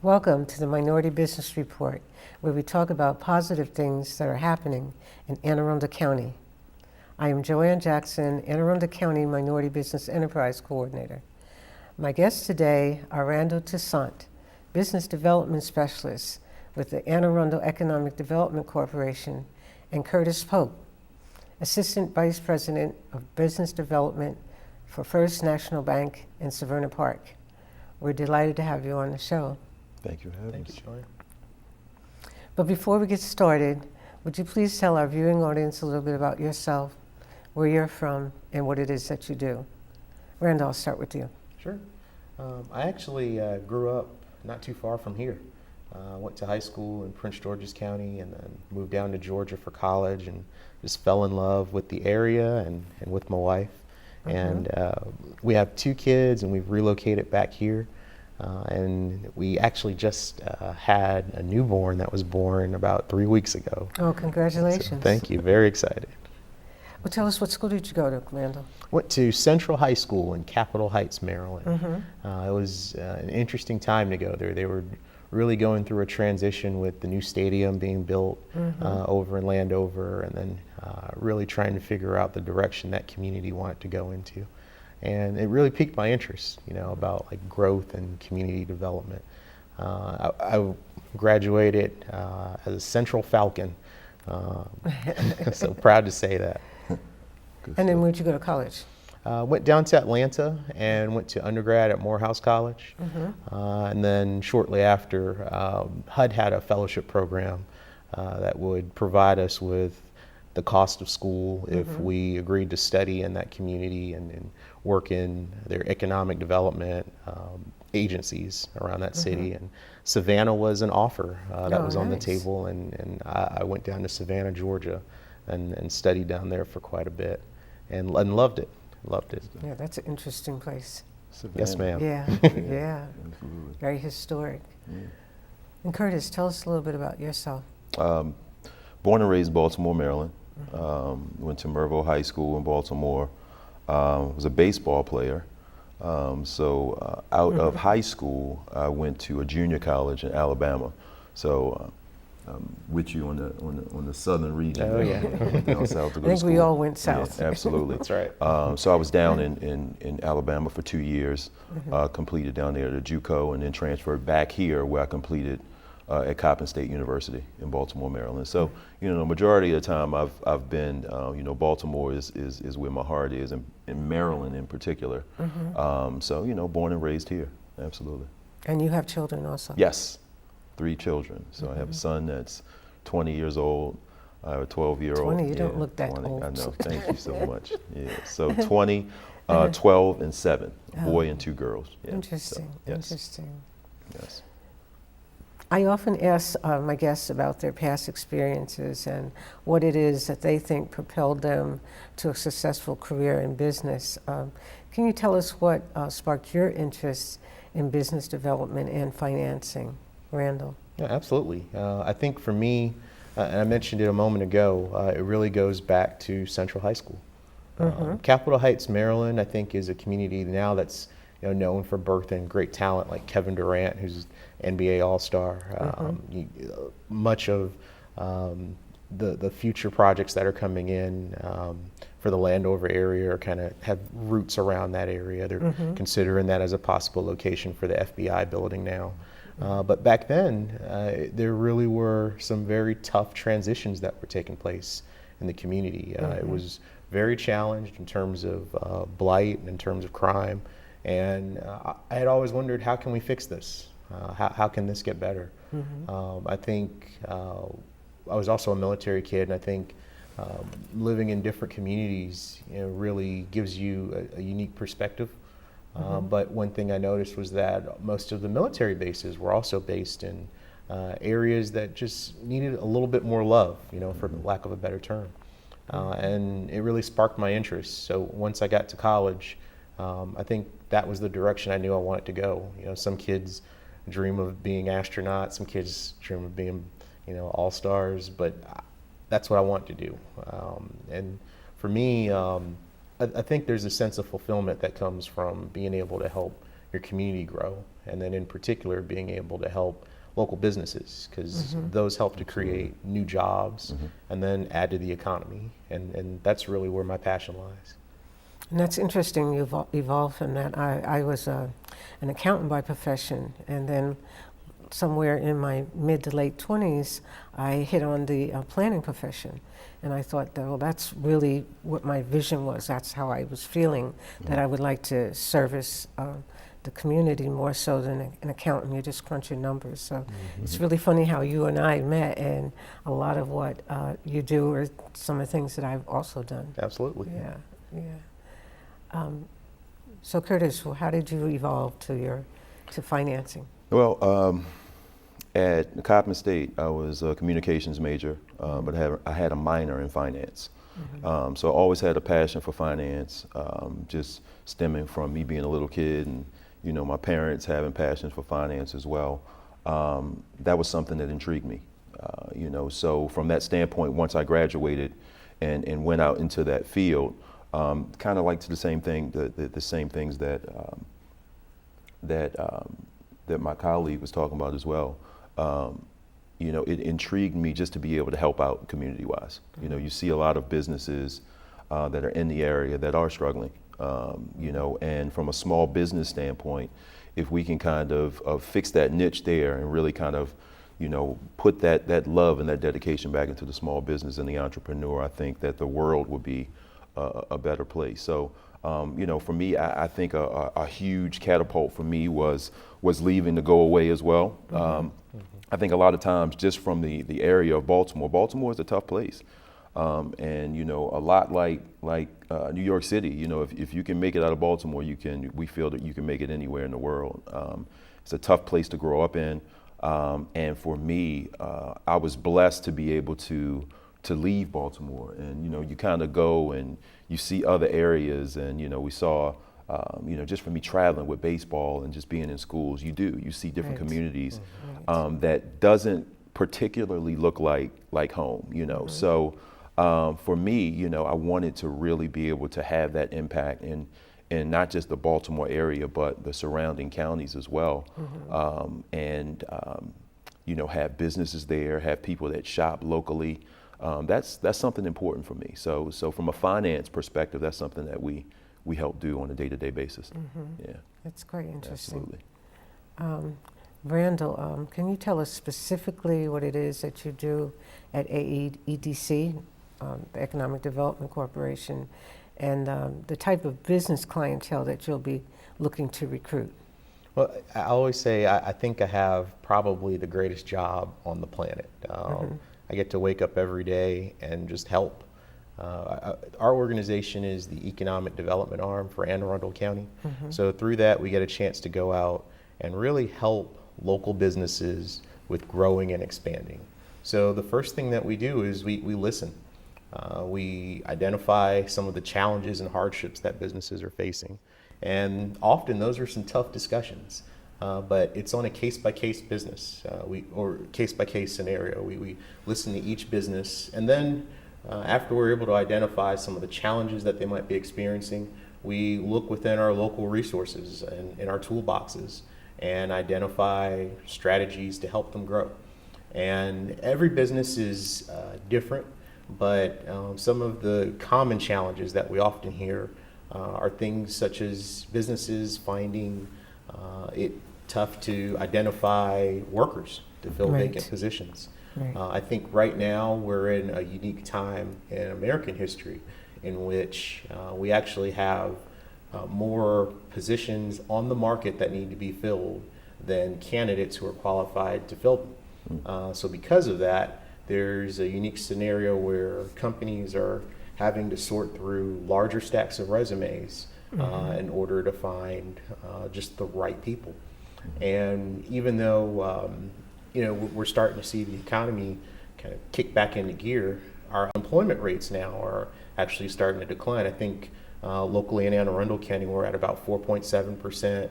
Welcome to the Minority Business Report, where we talk about positive things that are happening in Anne Arundel County. I am Joanne Jackson, Anne Arundel County Minority Business Enterprise Coordinator. My guests today are Randall Toussaint, Business Development Specialist with the Anne Arundel Economic Development Corporation, and Curtis Pope, Assistant Vice President of Business Development for First National Bank in Severna Park. We're delighted to have you on the show. Thank you for having us. Thank you, Joanne. But before we get started, would you please tell our viewing audience a little bit about yourself, where you're from, and what it is that you do? Randall, I'll start with you. Sure. I actually grew up not too far from here. Went to high school in Prince George's County and then moved down to Georgia for college and just fell in love with the area and with my wife. And we have 2 kids and we've relocated back here. And we actually just had a newborn that was born about 3 weeks ago. Oh, congratulations. So thank you. Very excited. Well, tell us, what school did you go to, Randall? Went to Central High School in Capitol Heights, Maryland. It was an interesting time to go there. They were really going through a transition with the new stadium being built over in Landover, and then really trying to figure out the direction that community wanted to go into. And it really piqued my interest, about like growth and community development. I graduated as a Central Falcon, so proud to say that. And then where'd you go to college? Went down to Atlanta and went to undergrad at Morehouse College. And then shortly after, HUD had a fellowship program that would provide us with the cost of school if we agreed to study in that community and work in their economic development agencies around that city. And Savannah was an offer that was on the table, and I went down to Savannah, Georgia, and studied down there for quite a bit, and loved it. Loved it. Yeah, that's an interesting place. Savannah. Yes, ma'am. Yeah, yeah. Absolutely. Very historic. Yeah. And Curtis, tell us a little bit about yourself. Born and raised in Baltimore, Maryland. Went to Mervo High School in Baltimore. Was a baseball player. So out of high school, I went to a junior college in Alabama. So with you on the southern region. Oh, yeah. Down south to go I to think we school. all went south. Yeah, absolutely. That's right. So I was down in Alabama for 2 years, completed down there at JUCO, and then transferred back here where I completed at Coppin State University in Baltimore, Maryland. So, the majority of the time I've been, Baltimore is where my heart is, and in Maryland in particular. So, born and raised here, absolutely. And you have children also? Yes, 3 children. So I have a son that's 20 years old. I have a 12-year-old. 20, you don't look that 20. old. I know, thank you so much. Yeah, so 20, 12, and 7, a boy and 2 girls. Yeah. Interesting, So, yes. interesting. Yes. I often ask my guests about their past experiences and what it is that they think propelled them to a successful career in business. Can you tell us what sparked your interest in business development and financing, Randall? Yeah, absolutely. I think for me, and I mentioned it a moment ago, it really goes back to Central High School. Capitol Heights, Maryland, I think is a community now that's known for birthing great talent like Kevin Durant, who's NBA All-Star. Much of the future projects that are coming in for the Landover area are kind of have roots around that area. They're considering that as a possible location for the FBI building now. But back then, there really were some very tough transitions that were taking place in the community. It was very challenged in terms of blight and in terms of crime. And I had always wondered, how can we fix this? How can this get better? I think I was also a military kid, and I think living in different communities really gives you a unique perspective. But one thing I noticed was that most of the military bases were also based in areas that just needed a little bit more love, for lack of a better term. And it really sparked my interest. So once I got to college, I think that was the direction I knew I wanted to go. Some kids dream of being astronauts, some kids dream of being, all-stars, but that's what I want to do. And for me, I think there's a sense of fulfillment that comes from being able to help your community grow, and then in particular being able to help local businesses, because those help to create new jobs and then add to the economy, and that's really where my passion lies. And that's interesting, you've evolved from that. I was an accountant by profession, and then somewhere in my mid to late 20s, I hit on the planning profession. And I thought, that, well, that's really what my vision was. That's how I was feeling, that I would like to service the community more so than an accountant. You just crunch your numbers. So it's really funny how you and I met, and a lot of what you do are some of the things that I've also done. Absolutely. Yeah, yeah. So Curtis, how did you evolve to financing? Well, at Coppin State, I was a communications major, but I had a minor in finance. So I always had a passion for finance, just stemming from me being a little kid and, you know, my parents having passions for finance as well. That was something that intrigued me, you know. So from that standpoint, once I graduated and went out into that field, kind of like the same thing, the same things that that my colleague was talking about as well. You know, it intrigued me just to be able to help out community-wise. You know, you see a lot of businesses that are in the area that are struggling. You know, and from a small business standpoint, if we can kind of fix that niche there and really kind of, you know, put that love and that dedication back into the small business and the entrepreneur, I think that the world would be a better place. So, you know, for me, I think a huge catapult for me was leaving to go away as well. I think a lot of times just from the area of Baltimore is a tough place. And, you know, a lot like New York City, you know, if you can make it out of Baltimore, we feel that you can make it anywhere in the world. It's a tough place to grow up in. And for me, I was blessed to be able to leave Baltimore, and, you know, you kind of go and you see other areas, and, you know, we saw, you know, just from me traveling with baseball and just being in schools, you see different communities that doesn't particularly look like home, you know. So for me, you know, I wanted to really be able to have that impact in not just the Baltimore area, but the surrounding counties as well. You know, have businesses there, have people that shop locally. That's something important for me. So from a finance perspective, that's something that we help do on a day-to-day basis. Yeah. That's quite interesting. Absolutely. Randall, can you tell us specifically what it is that you do at AEDC, the Economic Development Corporation, and the type of business clientele that you'll be looking to recruit? Well, I always say I think I have probably the greatest job on the planet. I get to wake up every day and just help. Our organization is the economic development arm for Anne Arundel County. So through that, we get a chance to go out and really help local businesses with growing and expanding. So the first thing that we do is we listen. We identify some of the challenges and hardships that businesses are facing. And often those are some tough discussions, but it's on a case-by-case business or case-by-case scenario. We listen to each business, and then after we're able to identify some of the challenges that they might be experiencing, we look within our local resources and in our toolboxes and identify strategies to help them grow. And every business is different, but some of the common challenges that we often hear are things such as businesses finding it tough to identify workers to fill vacant positions. I think right now we're in a unique time in American history in which we actually have more positions on the market that need to be filled than candidates who are qualified to fill them. So because of that, there's a unique scenario where companies are having to sort through larger stacks of resumes in order to find just the right people. And even though you know, we're starting to see the economy kind of kick back into gear, our employment rates now are actually starting to decline. I think locally in Anne Arundel County, we're at about 4.7%.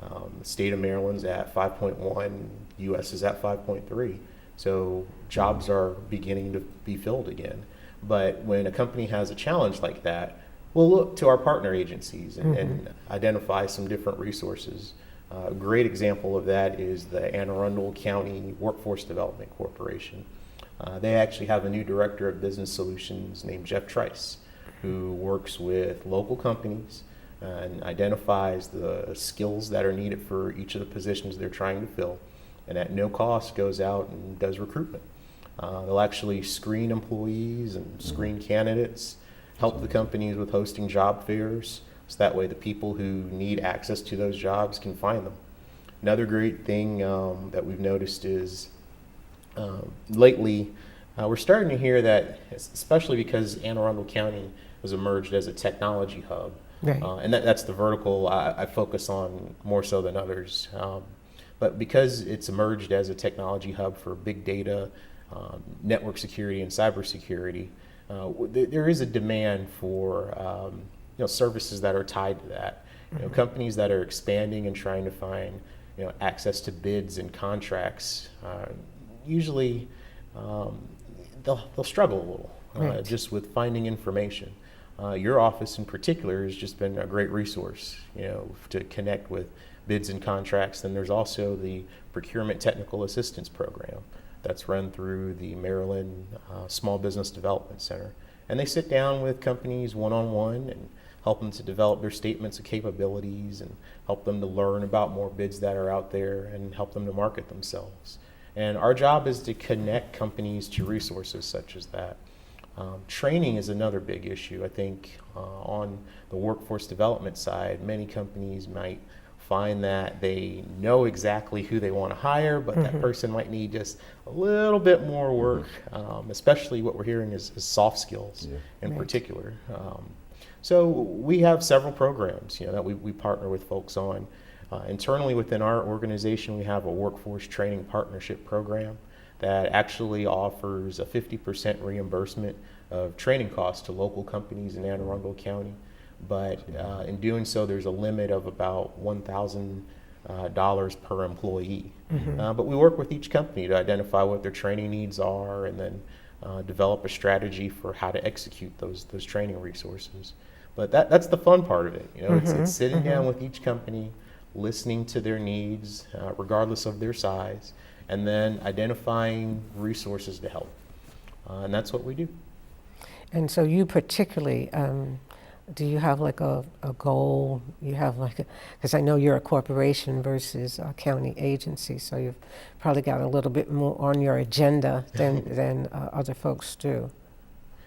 The state of Maryland's at 5.1, US is at 5.3. So jobs are beginning to be filled again. But when a company has a challenge like that, we'll look to our partner agencies and identify some different resources. A great example of that is the Anne Arundel County Workforce Development Corporation. They actually have a new director of business solutions named Jeff Trice, who works with local companies and identifies the skills that are needed for each of the positions they're trying to fill, and at no cost goes out and does recruitment. They'll actually screen employees and screen candidates, help the companies with hosting job fairs, so that way the people who need access to those jobs can find them. Another great thing that we've noticed is lately we're starting to hear that, especially because Anne Arundel County was emerged as a technology hub, Right. and that's the vertical I focus on more so than others. But because it's emerged as a technology hub for big data, network security, and cybersecurity, there is a demand for services that are tied to that. Companies that are expanding and trying to find access to bids and contracts, usually they'll struggle a little Right. just with finding information. Your office in particular has just been a great resource, to connect with bids and contracts. Then there's also the Procurement Technical Assistance Program that's run through the Maryland Small Business Development Center. And they sit down with companies one-on-one and help them to develop their statements of capabilities and help them to learn about more bids that are out there and help them to market themselves. And our job is to connect companies to resources such as that. Training is another big issue. I think on the workforce development side, many companies might find that they know exactly who they want to hire, but that person might need just a little bit more work, especially what we're hearing is soft skills in Right. particular. So we have several programs that we partner with folks on. Internally within our organization, we have a workforce training partnership program that actually offers a 50% reimbursement of training costs to local companies in Anne Arundel County. But in doing so, there's a limit of about $1,000 per employee. But we work with each company to identify what their training needs are and then develop a strategy for how to execute those training resources. But that's the fun part of it. It's sitting down with each company, listening to their needs, regardless of their size, and then identifying resources to help. And that's what we do. And so you particularly, do you have like a goal? You have because I know you're a corporation versus a county agency, so you've probably got a little bit more on your agenda than other folks do.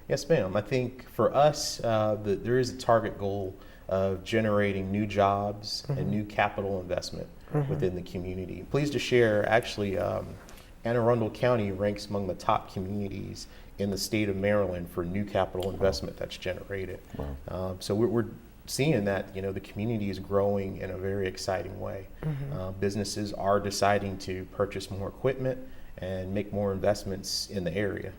Yes, ma'am. I think for us, there is a target goal of generating new jobs and new capital investment within the community. Pleased to share, actually, Anne Arundel County ranks among the top communities in the state of Maryland for new capital investment that's generated. Wow. So we're seeing that the community is growing in a very exciting way. Businesses are deciding to purchase more equipment and make more investments in the area.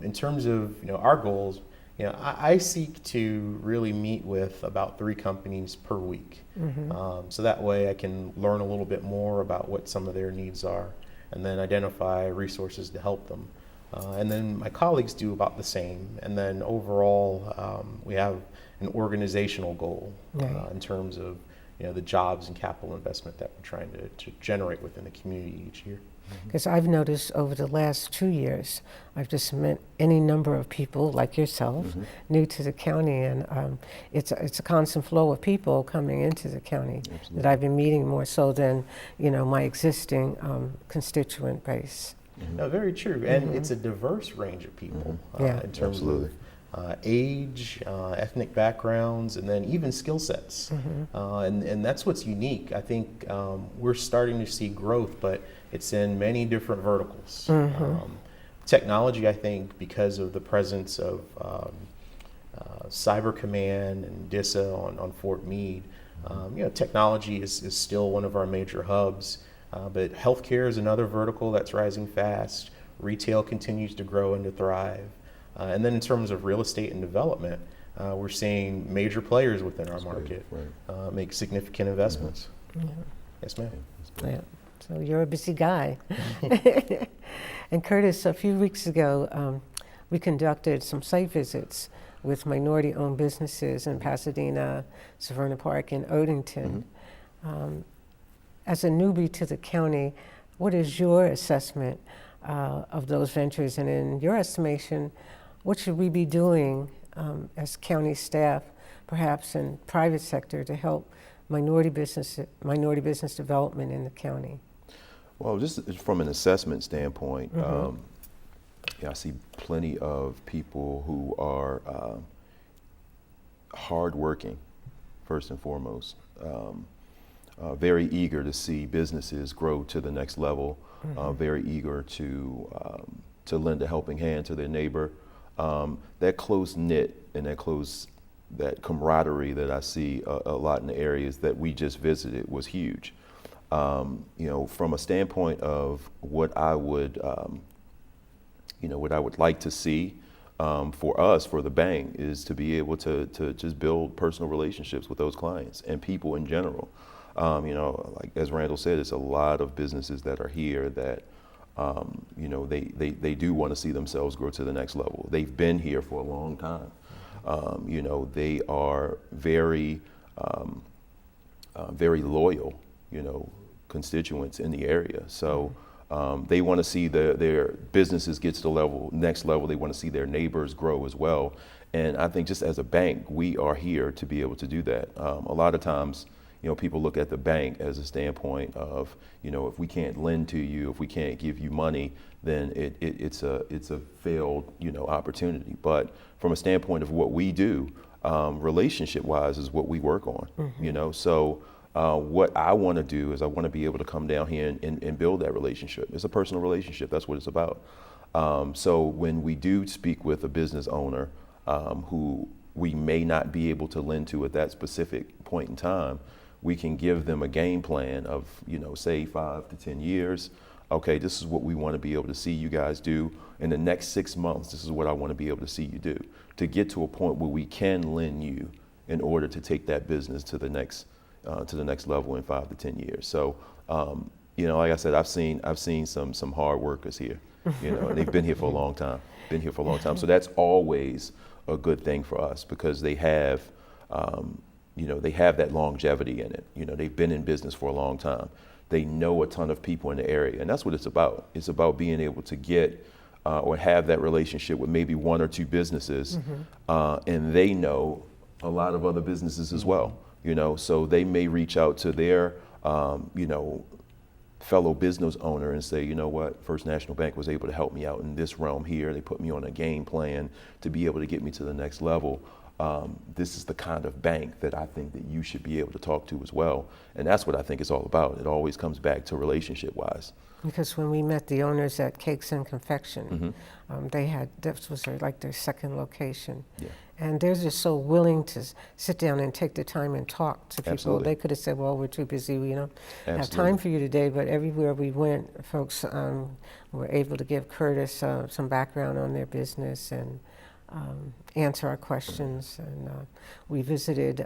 In terms of our goals, I seek to really meet with about 3 companies per week. So that way I can learn a little bit more about what some of their needs are and then identify resources to help them. And then my colleagues do about the same. And then overall, we have an organizational goal in terms of the jobs and capital investment that we're trying to generate within the community each year. Because I've noticed over the last 2 years, I've just met any number of people like yourself, new to the county, and it's a constant flow of people coming into the county that I've been meeting more so than my existing constituent base. No, very true, and it's a diverse range of people in terms of age, ethnic backgrounds, and then even skill sets. And that's what's unique. I think we're starting to see growth, but it's in many different verticals. Technology, I think, because of the presence of Cyber Command and DISA on Fort Meade, technology is still one of our major hubs. But healthcare is another vertical that's rising fast. Retail continues to grow and to thrive. And then in terms of real estate and development, we're seeing major players within our market make significant investments. Yes, ma'am. Yeah. So you're a busy guy. And Curtis, a few weeks ago, we conducted some site visits with minority-owned businesses in Pasadena, Severna Park, and Odenton. As a newbie to the county, what is your assessment of those ventures? And in your estimation, what should we be doing as county staff, perhaps in private sector, to help minority business development in the county? Well, just from an assessment standpoint, I see plenty of people who are hardworking, first and foremost, very eager to see businesses grow to the next level, very eager to lend a helping hand to their neighbor. That close knit and that camaraderie that I see a lot in the areas that we just visited was huge. From a standpoint of what I would like to see for us, for the bank, is to be able to just build personal relationships with those clients and people in general. Like as Randall said, it's a lot of businesses that are here that, they do want to see themselves grow to the next level. They've been here for a long time. They are very, very loyal, constituents in the area. So they want to see their businesses get to the next level. They want to see their neighbors grow as well. And I think just as a bank, we are here to be able to do that. A lot of times, people look at the bank as a standpoint of, if we can't lend to you, if we can't give you money, then it's a failed, opportunity. But from a standpoint of what we do, relationship-wise, is what we work on. So what I want to do is I want to be able to come down here and build that relationship. It's a personal relationship. That's what it's about. So when we do speak with a business owner who we may not be able to lend to at that specific point in time, we can give them a game plan of, say 5 to 10 years. Okay, this is what we want to be able to see you guys do in the next 6 months. This is what I want to be able to see you do to get to a point where we can lend you in order to take that business to the next level in 5 to 10 years. So, like I said, I've seen some hard workers here. And they've been here for a long time. So that's always a good thing for us because they have, they have that longevity in it. They've been in business for a long time. They know a ton of people in the area, and that's what it's about. It's about being able to get or have that relationship with maybe 1 or 2 businesses, and they know a lot of other businesses as well. So they may reach out to their, fellow business owner and say, you know what, First National Bank was able to help me out in this realm here. They put me on a game plan to be able to get me to the next level. This is the kind of bank that I think that you should be able to talk to as well. And that's what I think it's all about. It always comes back to relationship-wise. Because when we met the owners at Cakes and Confection, this was their second location. Yeah. And they're just so willing to sit down and take the time and talk to people. Absolutely. They could have said, well, we're too busy, we don't have Absolutely. time for you today. But everywhere we went, folks were able to give Curtis some background on their business and answer our questions. And we visited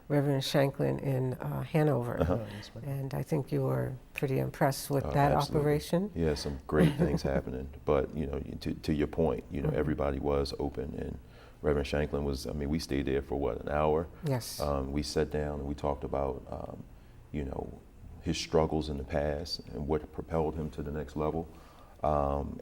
Reverend Shanklin in Hanover. And I think you were pretty impressed with that Absolutely. operation. Yeah, some great things happening. But, to your point, everybody was open. And Reverend Shanklin was, we stayed there for an hour? Yes. We sat down and we talked about, his struggles in the past and what propelled him to the next level.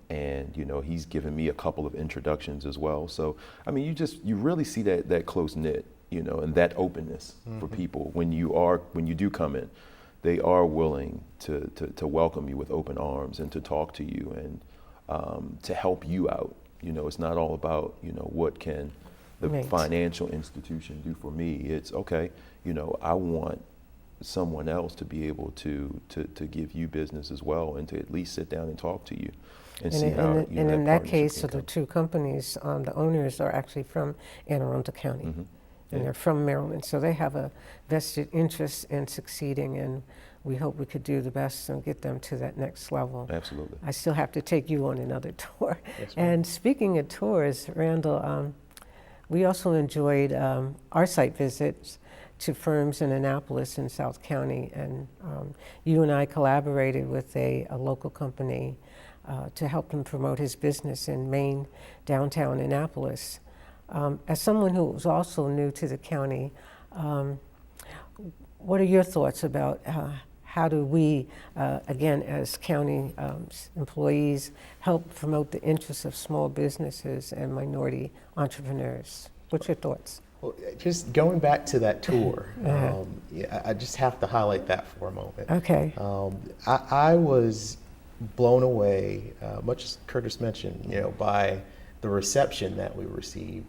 And he's given me a couple of introductions as well. So you really see that close knit, and that openness for people when you do come in. They are willing to welcome you with open arms and to talk to you and to help you out. It's not all about what can the Right. financial institution do for me. It's okay. I want someone else to be able to give you business as well, and to at least sit down and talk to you and see how. And in that case, partnership so can the 2 companies, the owners are actually from Anne Arundel County, and they're from Maryland, so they have a vested interest in succeeding, and we hope we could do the best and get them to that next level. Absolutely. I still have to take you on another tour. Yes, ma'am. And speaking of tours, Randall, we also enjoyed our site visits to firms in Annapolis and South County, and you and I collaborated with a local company to help him promote his business in Maine, downtown Annapolis. As someone who was also new to the county, what are your thoughts about how do we, again, as county employees, help promote the interests of small businesses and minority entrepreneurs? What's your thoughts? Well, just going back to that tour, yeah, I just have to highlight that for a moment. Okay. I was blown away, much as Curtis mentioned, by the reception that we received.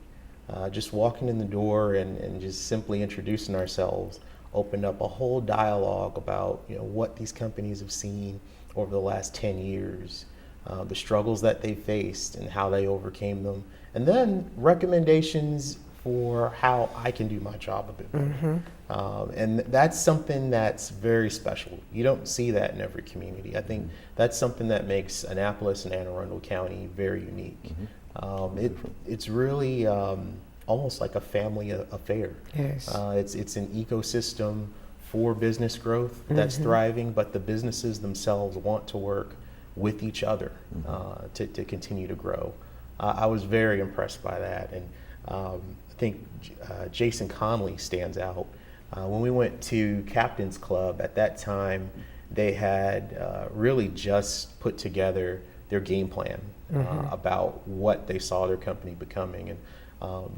Just walking in the door and just simply introducing ourselves opened up a whole dialogue about what these companies have seen over the last 10 years, the struggles that they faced and how they overcame them, and then recommendations for how I can do my job a bit better. And that's something that's very special. You don't see that in every community. I think that's something that makes Annapolis and Anne Arundel County very unique. It's really almost like a family affair. Yes. It's an ecosystem for business growth that's thriving, but the businesses themselves want to work with each other to continue to grow. I was very impressed by that, and I think Jason Conley stands out. When we went to Captain's Club at that time, they had really just put together their game plan about what they saw their company becoming. And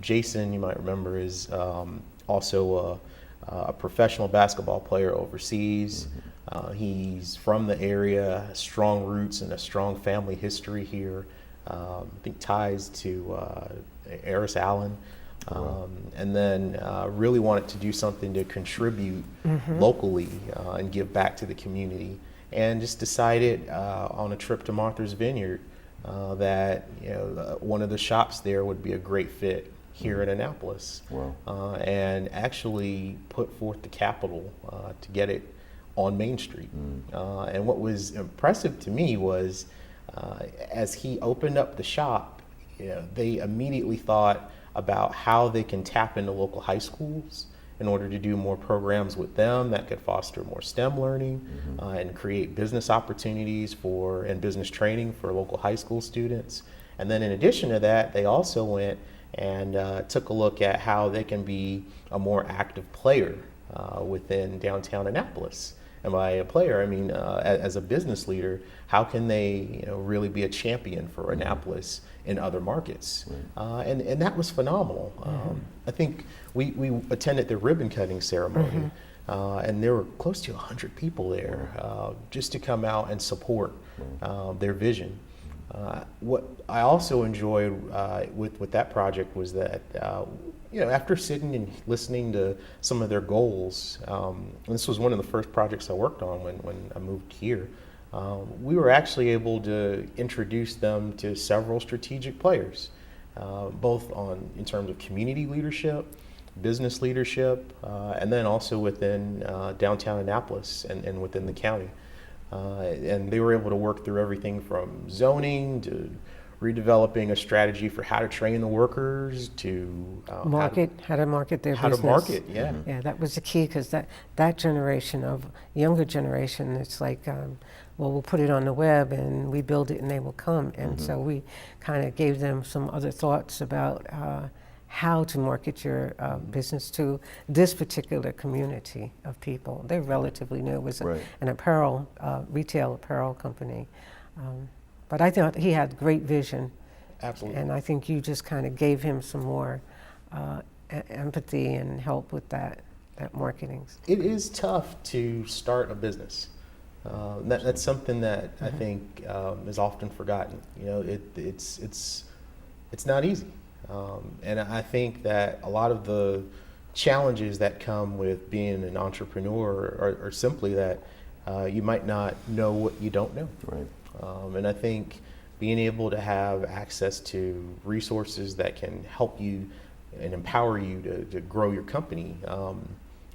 Jason, you might remember, is also a professional basketball player overseas. He's from the area, has strong roots and a strong family history here. I think ties to Eris Allen. And then really wanted to do something to contribute locally and give back to the community. And just decided on a trip to Martha's Vineyard that one of the shops there would be a great fit here in Annapolis. Wow. And actually put forth the capital to get it on Main Street. And what was impressive to me was as he opened up the shop, they immediately thought about how they can tap into local high schools in order to do more programs with them that could foster more STEM learning and create business opportunities and business training for local high school students. And then in addition to that, they also went and took a look at how they can be a more active player within downtown Annapolis. And by a player, I mean as a business leader, how can they really be a champion for Annapolis in other markets? And that was phenomenal. I think we attended the ribbon cutting ceremony, and there were close to 100 people there just to come out and support their vision. What I also enjoyed with that project was that after sitting and listening to some of their goals, and this was one of the first projects I worked on when I moved here, we were actually able to introduce them to several strategic players, both in terms of community leadership, business leadership, and then also within downtown Annapolis and within the county. And they were able to work through everything from zoning to redeveloping a strategy for how to train the workers to how to market their how business. to market, yeah. Yeah, that was the key, because that generation of younger generation, it's like, well, we'll put it on the web and we build it and they will come. And so we kind of gave them some other thoughts about how to market your business to this particular community of people. They're relatively new. It was an apparel, retail apparel company. But I thought he had great vision. Absolutely. And I think you just kind of gave him some more empathy and help with that marketing. It is tough to start a business. That's something that I think is often forgotten. It's not easy. And I think that a lot of the challenges that come with being an entrepreneur are simply that you might not know what you don't know. Right. And I think being able to have access to resources that can help you and empower you to grow your company,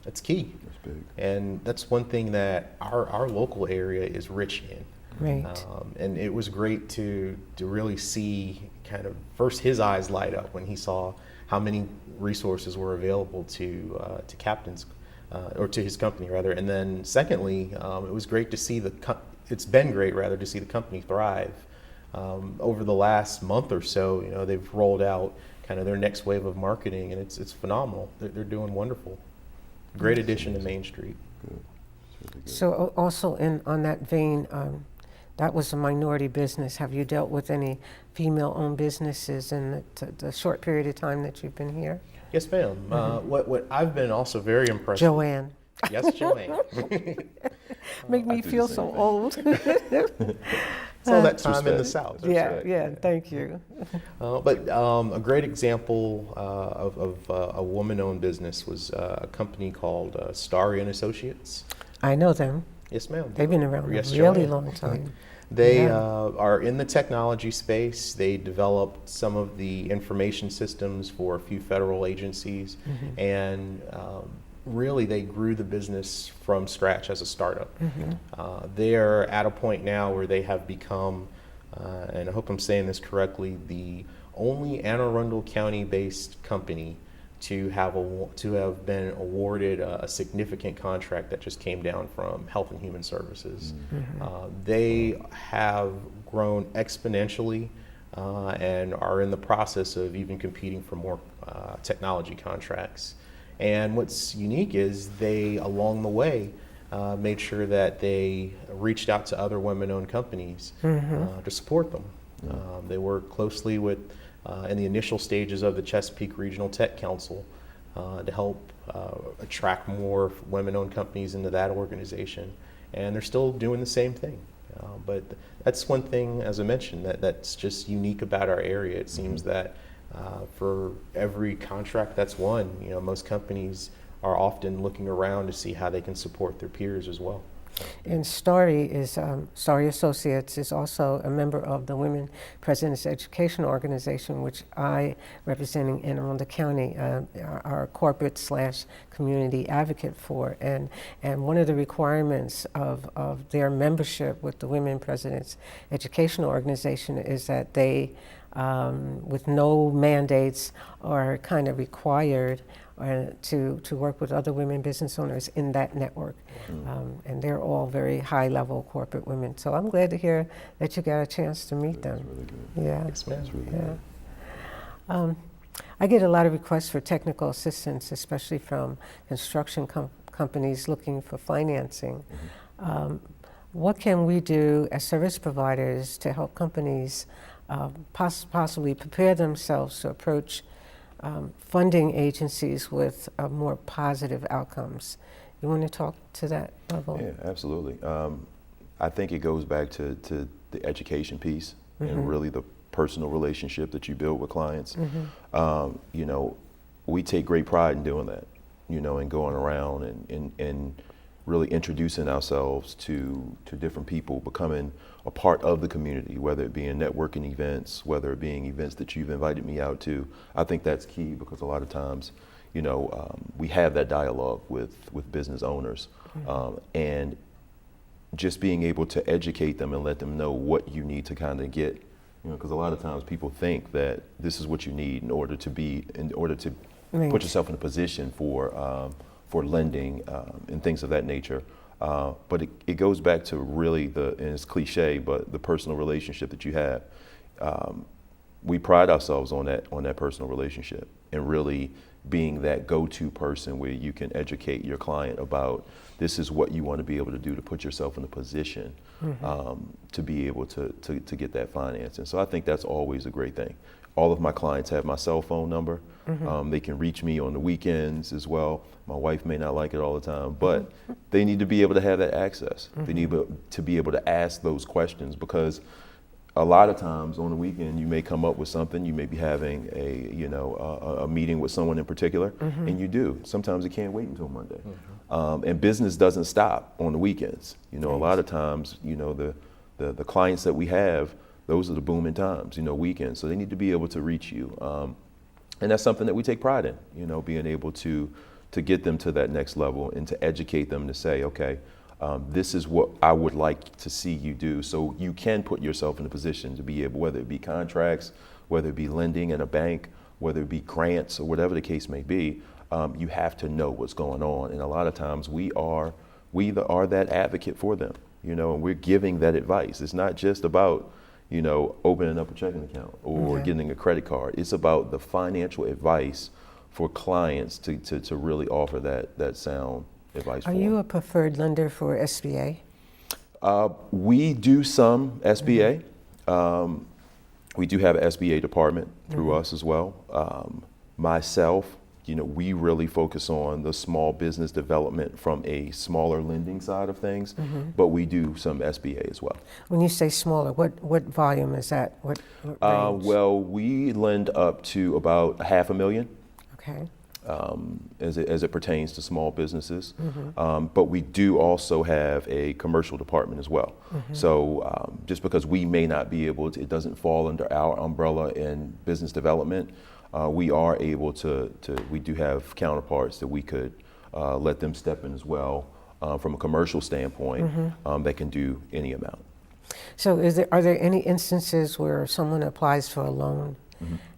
that's key. That's big. And that's one thing that our local area is rich in. Right. And it was great to really see kind of first his eyes light up when he saw how many resources were available to Captain's or to his company rather, and then secondly, it was great to see it's been great rather to see the company thrive. Over the last month or so, they've rolled out kind of their next wave of marketing, and it's phenomenal. They're doing wonderful. Great addition to Main Street. Good. It's really good. So also on that vein, that was a minority business. Have you dealt with any female-owned businesses in the short period of time that you've been here? Yes, ma'am. What I've been also very impressed. Joanne. Yes, Joanne. Make I me do the feel same so thing. old. It's all that time in the Respect. South. Yeah, thank you. But a great example of a woman-owned business was a company called Starry and Associates. I know them. Yes, ma'am. They've been around Yes, a really Joanne. long time. They Yeah. are in the technology space. They developed some of the information systems for a few federal agencies, and really they grew the business from scratch as a startup. They are at a point now where they have become, and I hope I'm saying this correctly, the only Anne Arundel County-based company to have been awarded a significant contract that just came down from Health and Human Services. They have grown exponentially and are in the process of even competing for more technology contracts. And what's unique is they, along the way, made sure that they reached out to other women-owned companies to support them. They work closely with, in the initial stages of the Chesapeake Regional Tech Council, to help attract more women-owned companies into that organization. And they're still doing the same thing. But that's one thing, as I mentioned, that's just unique about our area. It seems that for every contract that's won, most companies are often looking around to see how they can support their peers as well. And Starry Associates is also a member of the Women Presidents Education Organization, which I, representing Anne Arundel County, are corporate/community advocate for. And one of the requirements of their membership with the Women Presidents Education Organization is that they, with no mandates, are kind of required to work with other women business owners in that network. And they're all very high-level corporate women. So I'm glad to hear that you got a chance to meet them. That's really good. Yeah. Yes, ma'am. That's really Yeah. good. I get a lot of requests for technical assistance, especially from construction companies looking for financing. What can we do as service providers to help companies possibly prepare themselves to approach funding agencies with more positive outcomes? You want to talk to that level? Yeah, absolutely. I think it goes back to the education piece and really the personal relationship that you build with clients. We take great pride in doing that, and going around and really introducing ourselves to different people, becoming a part of the community, whether it be in networking events, whether it being events that you've invited me out to. I think that's key because a lot of times, we have that dialogue with business owners, and just being able to educate them and let them know what you need to kind of get, because a lot of times people think that this is what you need in order to put yourself in a position for lending and things of that nature. But it goes back to really and it's cliche, but the personal relationship that you have. We pride ourselves on that personal relationship and really being that go-to person where you can educate your client about this is what you want to be able to do to put yourself in a position to be able to get that finance. And so I think that's always a great thing. All of my clients have my cell phone number. They can reach me on the weekends as well. My wife may not like it all the time, but they need to be able to have that access. They need to be able to ask those questions, because a lot of times on the weekend you may come up with something. You may be having a meeting with someone in particular, and you do. Sometimes it can't wait until Monday. And business doesn't stop on the weekends. A lot of times, the clients that we have, those are the booming times, weekends. So they need to be able to reach you. And that's something that we take pride in, being able to get them to that next level and to educate them to say, okay, this is what I would like to see you do. So you can put yourself in a position to be able, whether it be contracts, whether it be lending in a bank, whether it be grants or whatever the case may be, you have to know what's going on. And a lot of times we are that advocate for them, and we're giving that advice. It's not just about, opening up a checking account or Okay. getting a credit card. It's about the financial advice for clients to really offer that sound advice. Are for you them. a preferred lender for SBA? We do some SBA. We do have an SBA department through us as well. Myself, we really focus on the small business development from a smaller lending side of things, but we do some SBA as well. When you say smaller, what volume is that? What range? Well, we lend up to about $500,000. Okay. As it pertains to small businesses. But we do also have a commercial department as well. So just because we may not be able to, it doesn't fall under our umbrella in business development, we are able to we do have counterparts that we could let them step in as well from a commercial standpoint that can do any amount. So are there any instances where someone applies for a loan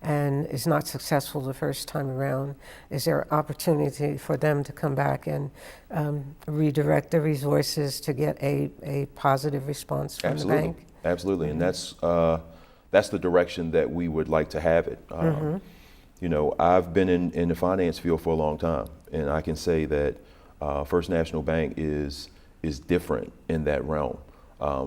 and is not successful the first time around? Is there opportunity for them to come back and redirect their resources to get a positive response from the bank? Absolutely, and that's the direction that we would like to have it. I've been in the finance field for a long time, and I can say that First National Bank is different in that realm.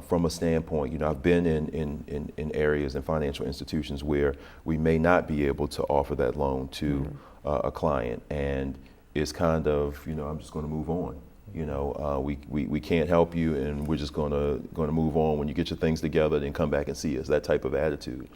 From a standpoint, I've been in areas and financial institutions where we may not be able to offer that loan to a client, and it's kind of, I'm just going to move on. We can't help you, and we're just going to move on. When you get your things together, then come back and see us. That type of attitude.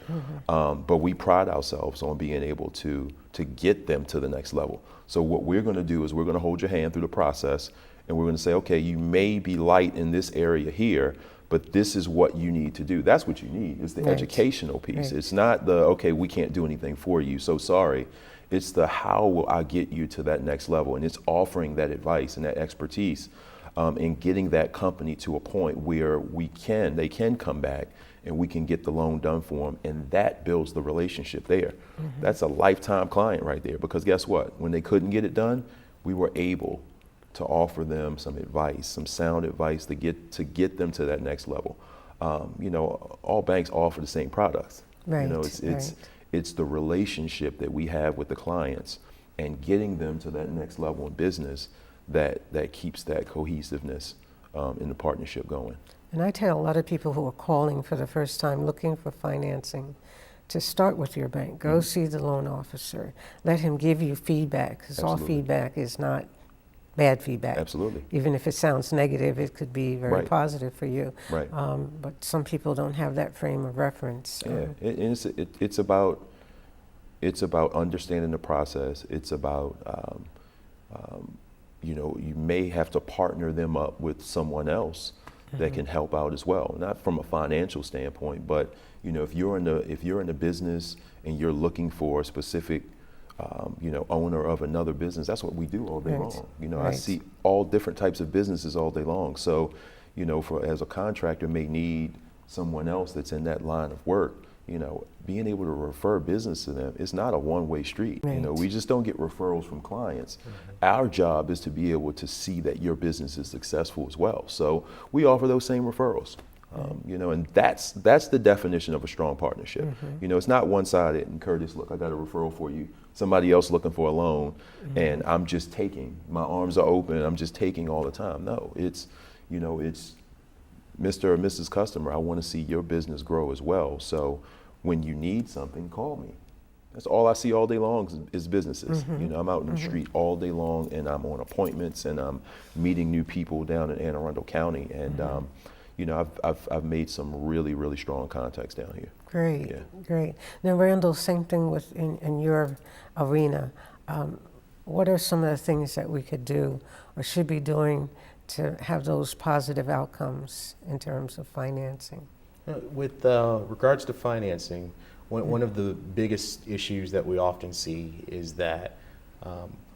But we pride ourselves on being able to get them to the next level. So what we're going to do is we're going to hold your hand through the process. And we're going to say, okay, you may be light in this area here, but this is what you need to do. That's what you need, is the educational piece. It's not the, okay, we can't do anything for you, so sorry. It's the how will I get you to that next level? And it's offering that advice and that expertise and getting that company to a point where they can come back and we can get the loan done for them. And that builds the relationship there. That's a lifetime client right there, because guess what? When they couldn't get it done, we were able to offer them some advice, some sound advice to get them to that next level. All banks offer the same products. Right. It's the relationship that we have with the clients and getting them to that next level in business that keeps that cohesiveness in the partnership going. And I tell a lot of people who are calling for the first time looking for financing to start with your bank. Go see the loan officer. Let him give you feedback, because all feedback is not bad feedback. Absolutely. Even if it sounds negative, it could be very positive for you. Right. But some people don't have that frame of reference. Yeah, it's about understanding the process. It's about you may have to partner them up with someone else that can help out as well. Not from a financial standpoint, but if you're in the business and you're looking for a specific owner of another business, that's what we do all day long. I see all different types of businesses all day long. So, as a contractor may need someone else that's in that line of work, being able to refer business to them, it's not a one-way street. We just don't get referrals from clients. Our job is to be able to see that your business is successful as well. So we offer those same referrals. And that's the definition of a strong partnership. It's not one-sided and Curtis, look, I got a referral for you. Somebody else looking for a loan, and I'm just taking. My arms are open, and I'm just taking all the time. No, it's Mr. or Mrs. Customer, I want to see your business grow as well. So when you need something, call me. That's all I see all day long is businesses. I'm out in the street all day long, and I'm on appointments, and I'm meeting new people down in Anne Arundel County, and I've made some really, really strong contacts down here. Great. Now, Randall, same thing in your arena. What are some of the things that we could do or should be doing to have those positive outcomes in terms of financing? With regards to financing, one of the biggest issues that we often see is that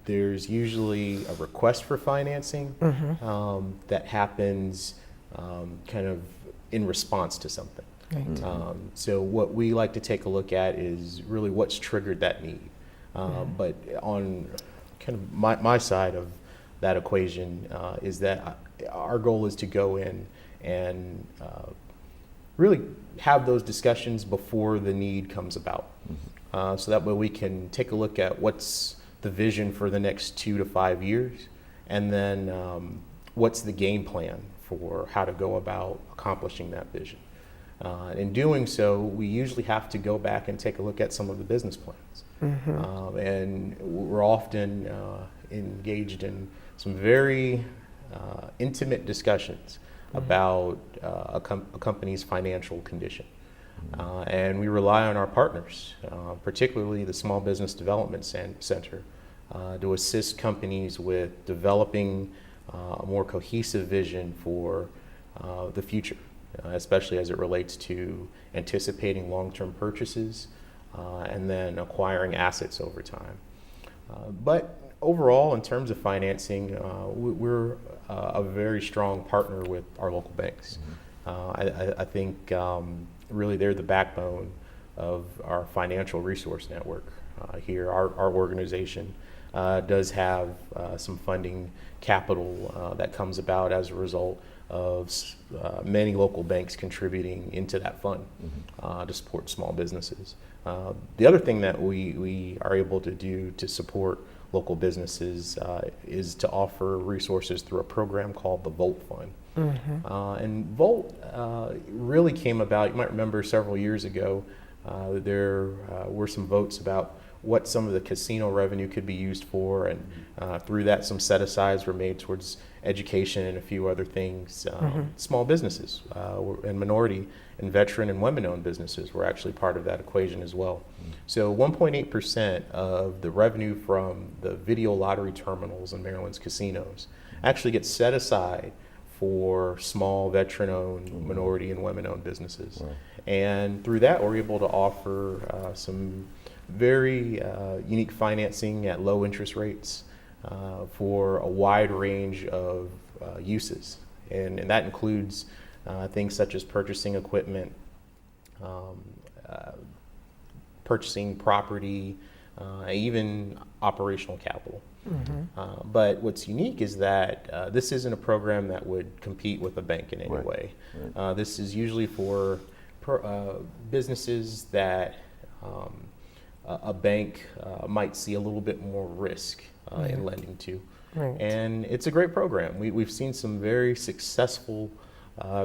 there's usually a request for financing that happens kind of in response to something. So what we like to take a look at is really what's triggered that need. But on kind of my side of that equation is that our goal is to go in and really have those discussions before the need comes about. So that way we can take a look at what's the vision for the next 2 to 5 years, and then what's the game plan for how to go about accomplishing that vision. In doing so, we usually have to go back and take a look at some of the business plans. And we're often engaged in some very intimate discussions about a company's financial condition. And we rely on our partners, particularly the Small Business Development Center, to assist companies with developing a more cohesive vision for the future, especially as it relates to anticipating long-term purchases and then acquiring assets over time. But overall, in terms of financing, we're a very strong partner with our local banks. I think really they're the backbone of our financial resource network here. Our organization does have some funding capital that comes about as a result of many local banks contributing into that fund to support small businesses. The other thing that we are able to do to support local businesses is to offer resources through a program called the Volt Fund. And Volt really came about, you might remember several years ago, there were some votes about what some of the casino revenue could be used for, and through that some set-asides were made towards education and a few other things. Small businesses and minority and veteran and women-owned businesses were actually part of that equation as well. So 1.8% of the revenue from the video lottery terminals in Maryland's casinos actually gets set aside for small veteran-owned, minority and women-owned businesses. And through that, we're able to offer some very unique financing at low interest rates for a wide range of uses. And that includes things such as purchasing equipment, purchasing property, even operational capital. But what's unique is that this isn't a program that would compete with a bank in any way. This is usually for businesses that a bank might see a little bit more risk in lending to. And it's a great program. We've seen some very successful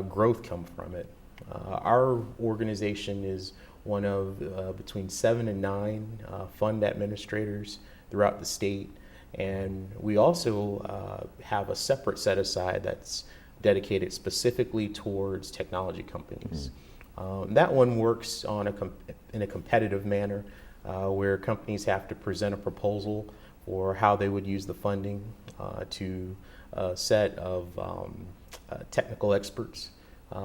growth come from it. Our organization is one of between 7 and 9 fund administrators throughout the state. And we also have a separate set aside that's dedicated specifically towards technology companies. That one works on in a competitive manner where companies have to present a proposal for how they would use the funding to a set of technical experts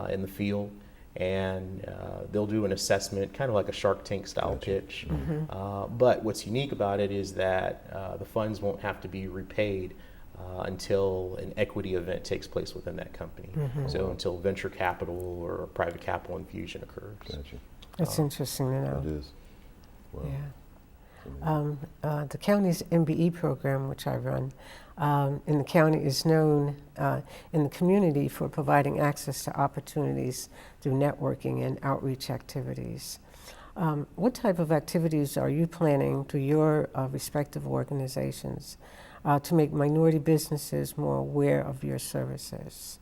in the field. And they'll do an assessment, kind of like a Shark Tank style pitch. But what's unique about it is that the funds won't have to be repaid until an equity event takes place within that company. So until venture capital or private capital infusion occurs. That's interesting to know. It is. Wow. Yeah. The county's MBE program, which I run, in the county is known in the community for providing access to opportunities through networking and outreach activities. What type of activities are you planning through your respective organizations to make minority businesses more aware of your services?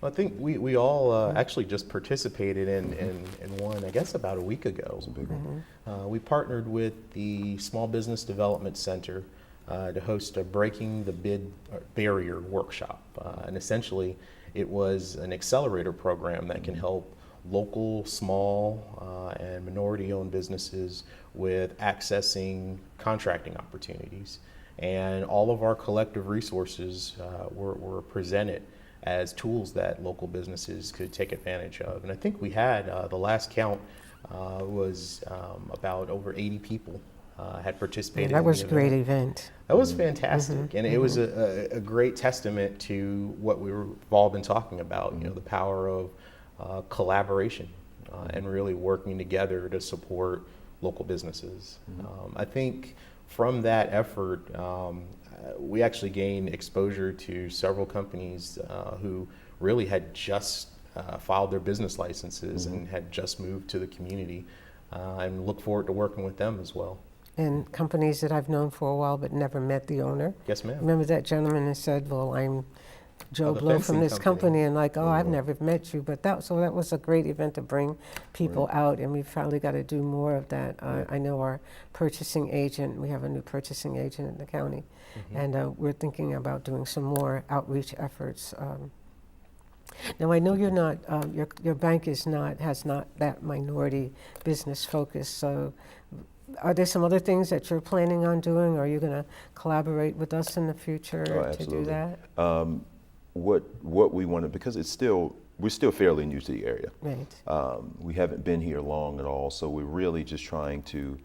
I think we all actually just participated in one, I guess, about a week ago. That was a big one. We partnered with the Small Business Development Center to host a Breaking the Bid Barrier workshop. And essentially, it was an accelerator program that can help local, small, and minority-owned businesses with accessing contracting opportunities. And all of our collective resources were presented as tools that local businesses could take advantage of. And I think we had, the last count was about over 80 people had participated. That was a great event. That was fantastic. And it was a great testament to what we've all been talking about, you know, the power of collaboration and really working together to support local businesses. I think from that effort, we actually gained exposure to several companies who really had just filed their business licenses and had just moved to the community, and look forward to working with them as well. And companies that I've known for a while but never met the owner. Yes, ma'am. Remember that gentleman that said, well, I'm Joe the Blow from fencing this company. company, and like, oh, I've never met you. But that was a great event to bring people out, and we've probably got to do more of that. I know our purchasing agent, we have a new purchasing agent in the county, and we're thinking about doing some more outreach efforts. Now, I know you're not, your bank has not that minority business focus, so are there some other things that you're planning on doing? Are you going to collaborate with us in the future to do that? What we want to, because we're still fairly new to the area. Right. We haven't been here long at all, so we're really just trying to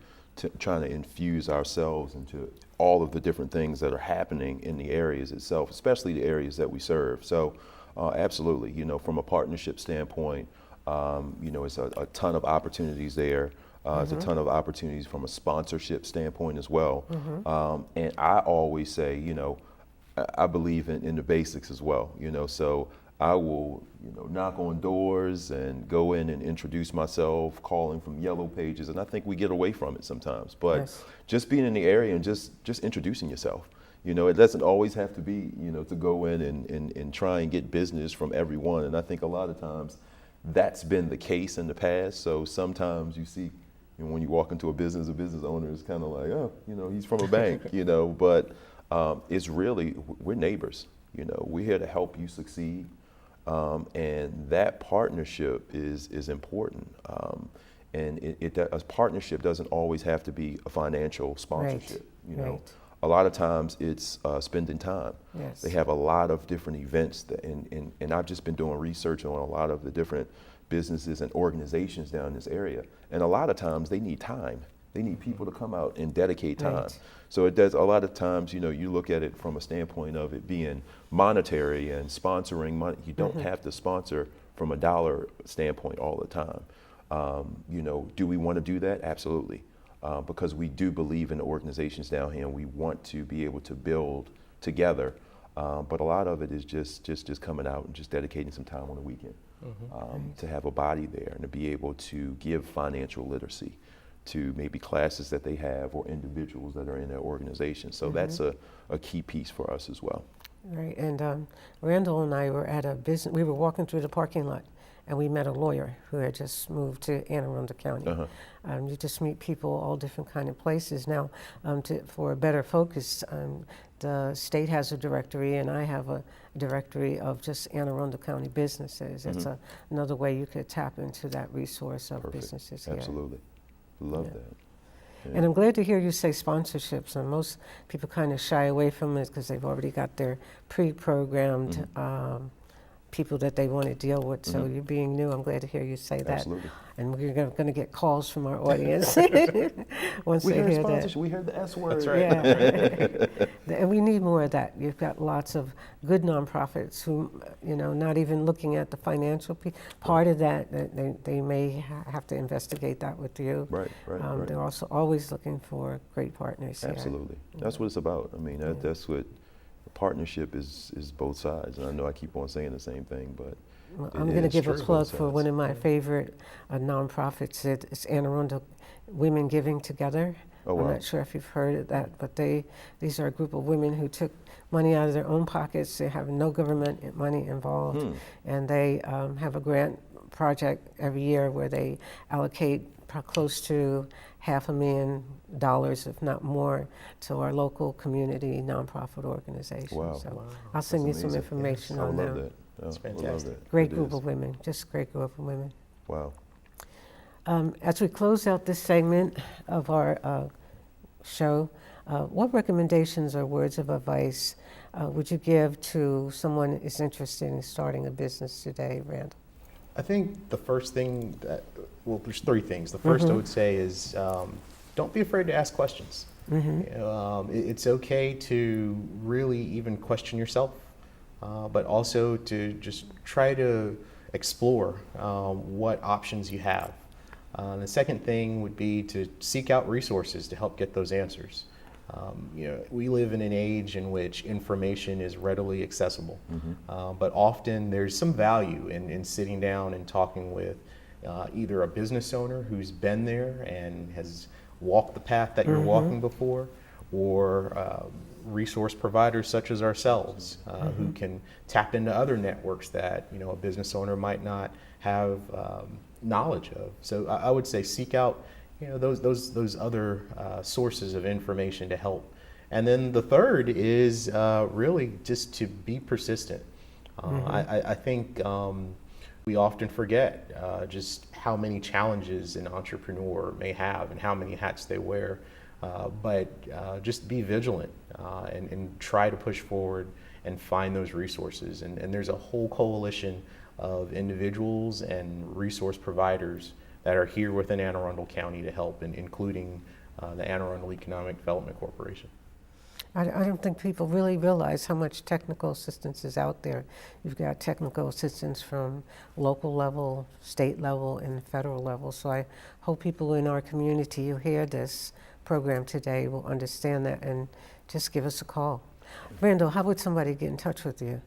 infuse ourselves into all of the different things that are happening in the areas itself, especially the areas that we serve. So absolutely, from a partnership standpoint, it's a ton of opportunities there. It's a ton of opportunities from a sponsorship standpoint as well. And I always say, I believe in the basics as well, so I will, knock on doors and go in and introduce myself, calling from yellow pages, and I think we get away from it sometimes. But just being in the area and just introducing yourself. It doesn't always have to be, to go in and try and get business from everyone. And I think a lot of times that's been the case in the past. So sometimes you see, when you walk into a business owner is kind of like, oh, he's from a bank, but it's really, we're neighbors. We're here to help you succeed. And that partnership is important. And a partnership doesn't always have to be a financial sponsorship, Right. A lot of times it's spending time. Yes. They have a lot of different events, and I've just been doing research on a lot of the different businesses and organizations down in this area. And a lot of times they need time. They need people to come out and dedicate time. Right. So it does, a lot of times, you look at it from a standpoint of it being monetary and sponsoring money. You don't have to sponsor from a dollar standpoint all the time. Do we want to do that? Absolutely. Because we do believe in the organizations down here and we want to be able to build together. But a lot of it is just coming out and just dedicating some time on the weekend to have a body there and to be able to give financial literacy to maybe classes that they have or individuals that are in their organization. So that's a key piece for us as well. Right, and Randall and I were at a business, we were walking through the parking lot, and we met a lawyer who had just moved to Anne Arundel County. You just meet people all different kind of places. Now, for a better focus, the state has a directory, and I have a directory of just Anne Arundel County businesses. It's another way you could tap into that resource of businesses here. Absolutely. Love that. Yeah. And I'm glad to hear you say sponsorships. And most people kind of shy away from it because they've already got their pre-programmed people that they want to deal with. So you being new, I'm glad to hear you say that. Absolutely. And we're going to get calls from our audience once they hear that. We heard the S word. That's right. Yeah. And we need more of that. You've got lots of good nonprofits who, not even looking at the financial part of that, they may have to investigate that with you. Right. They're also always looking for great partners. Absolutely. That's what it's about. I mean, that's what partnership is both sides. And I know I keep on saying the same thing, but well, I'm going to give a plug for one of my favorite nonprofits. It's Anne Arundel Women Giving Together. Oh, wow. I'm not sure if you've heard of that, but these are a group of women who took money out of their own pockets. They have no government money involved, and they have a grant project every year where they allocate close to $500,000, if not more, to our local community nonprofit organization. Wow. So I'll send you some information on I love them. that. That's I love fantastic. that. Great It group is. of women, just a great group of women. Wow. As we close out this segment of our show, what recommendations or words of advice would you give to someone who is interested in starting a business today, Randall? I think the first thing there's three things. The first I would say is don't be afraid to ask questions. It's okay to really even question yourself, but also to just try to explore what options you have. The second thing would be to seek out resources to help get those answers. We live in an age in which information is readily accessible, but often there's some value in sitting down and talking with either a business owner who's been there and has walked the path that you're walking before, or resource providers such as ourselves who can tap into other networks that a business owner might not have knowledge of. So I would say seek out those other sources of information to help. And then the third is really just to be persistent. I think we often forget just how many challenges an entrepreneur may have and how many hats they wear. But just be vigilant and try to push forward and find those resources. And there's a whole coalition of individuals and resource providers that are here within Anne Arundel County to help, and including the Anne Arundel Economic Development Corporation. I don't think people really realize how much technical assistance is out there. You've got technical assistance from local level, state level, and federal level. So I hope people in our community who hear this program today will understand that and just give us a call. Randall, how would somebody get in touch with you?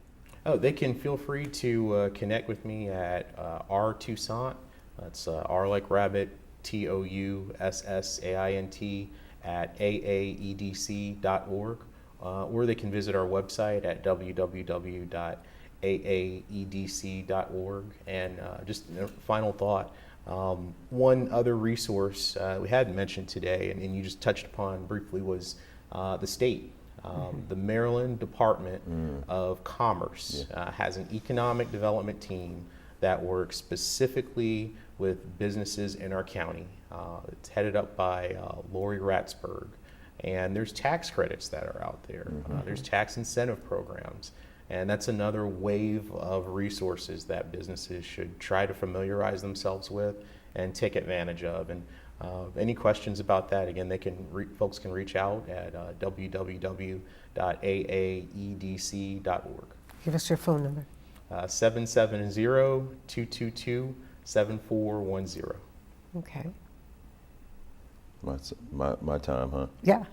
Oh, they can feel free to connect with me at R Toussaint. That's R like rabbit, TOUSSAINT at aaedc.org, or they can visit our website at www.aaedc.org. And just a final thought, one other resource we hadn't mentioned today, and you just touched upon briefly, was the state. The Maryland Department of Commerce has an economic development team that works specifically with businesses in our county. It's headed up by Lori Ratzberg, and there's tax credits that are out there. There's tax incentive programs, and that's another wave of resources that businesses should try to familiarize themselves with and take advantage of. And any questions about that, again, folks can reach out at www.aaedc.org. Give us your phone number. 770-222-7410. Okay. My time, huh? Yeah.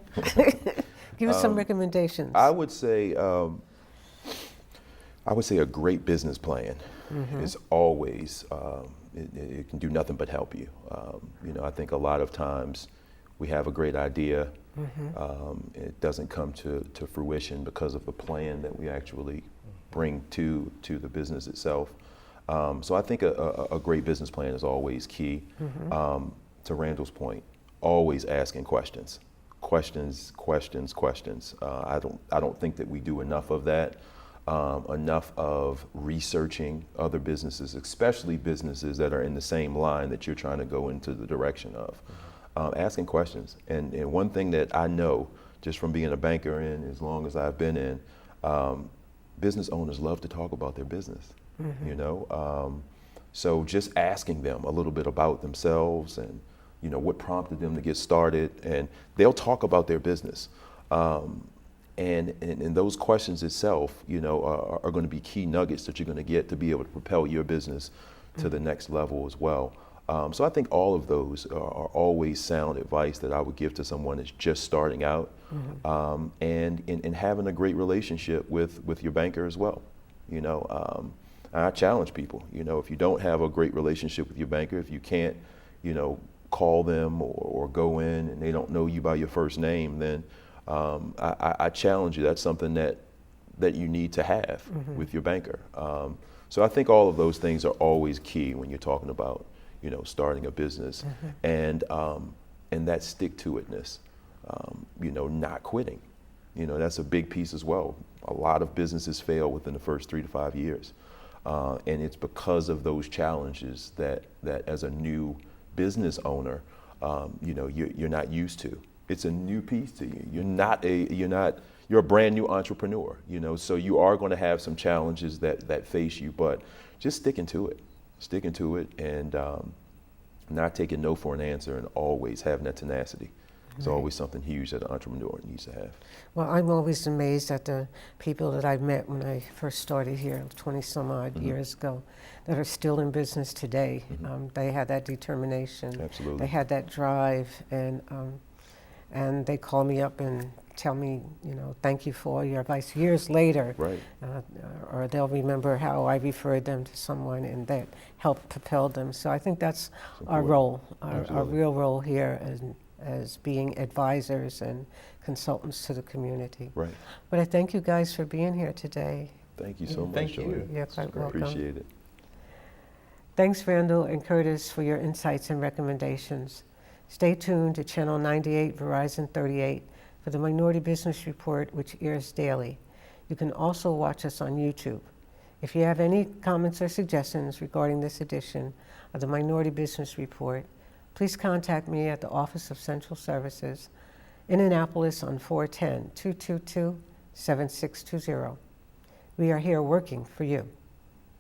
Give us some recommendations. I would say a great business plan is always, it can do nothing but help you. I think a lot of times we have a great idea, it doesn't come to fruition because of the plan that we actually bring to the business itself. So I think a great business plan is always key. To Randall's point, always asking questions. Questions. I don't think that we do enough of that. Enough of researching other businesses, especially businesses that are in the same line that you're trying to go into the direction of. Asking questions. And one thing that I know, just from being a banker and as long as I've been in, business owners love to talk about their business, so just asking them a little bit about themselves and what prompted them to get started, and they'll talk about their business. And those questions itself, are going to be key nuggets that you're going to get to be able to propel your business to the next level as well. So I think all of those are always sound advice that I would give to someone that's just starting out, and having a great relationship with your banker as well. I challenge people, if you don't have a great relationship with your banker, if you can't, call them or go in and they don't know you by your first name, then I challenge you. That's something that you need to have with your banker. So I think all of those things are always key when you're talking about, starting a business, and that stick-to-itness, not quitting. That's a big piece as well. A lot of businesses fail within the first 3 to 5 years, and it's because of those challenges that as a new business owner, you're not used to. It's a new piece to you. You're a brand new entrepreneur, so you are going to have some challenges that face you, but just sticking to it, and not taking no for an answer, and always having that tenacity. It's always something huge that an entrepreneur needs to have. Well, I'm always amazed at the people that I've met when I first started here 20 some odd years ago that are still in business today. They had that determination. Absolutely. They had that drive, and they call me up and tell me, thank you for all your advice years later. Right. Or they'll remember how I referred them to someone and that helped propel them. So I think that's our important. role, our Absolutely. real role here as being advisors and consultants to the community. Right. But I thank you guys for being here today. Thank you so much, Thank Joanne. you. You're quite welcome. Appreciate it. Thanks, Randall and Curtis, for your insights and recommendations. Stay tuned to Channel 98, Verizon 38 for the Minority Business Report, which airs daily. You can also watch us on YouTube. If you have any comments or suggestions regarding this edition of the Minority Business Report, please contact me at the Office of Central Services in Annapolis on 410-222-7620. We are here working for you.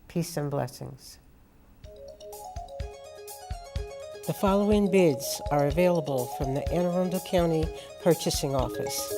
Peace and blessings. The following bids are available from the Anne Arundel County Purchasing Office.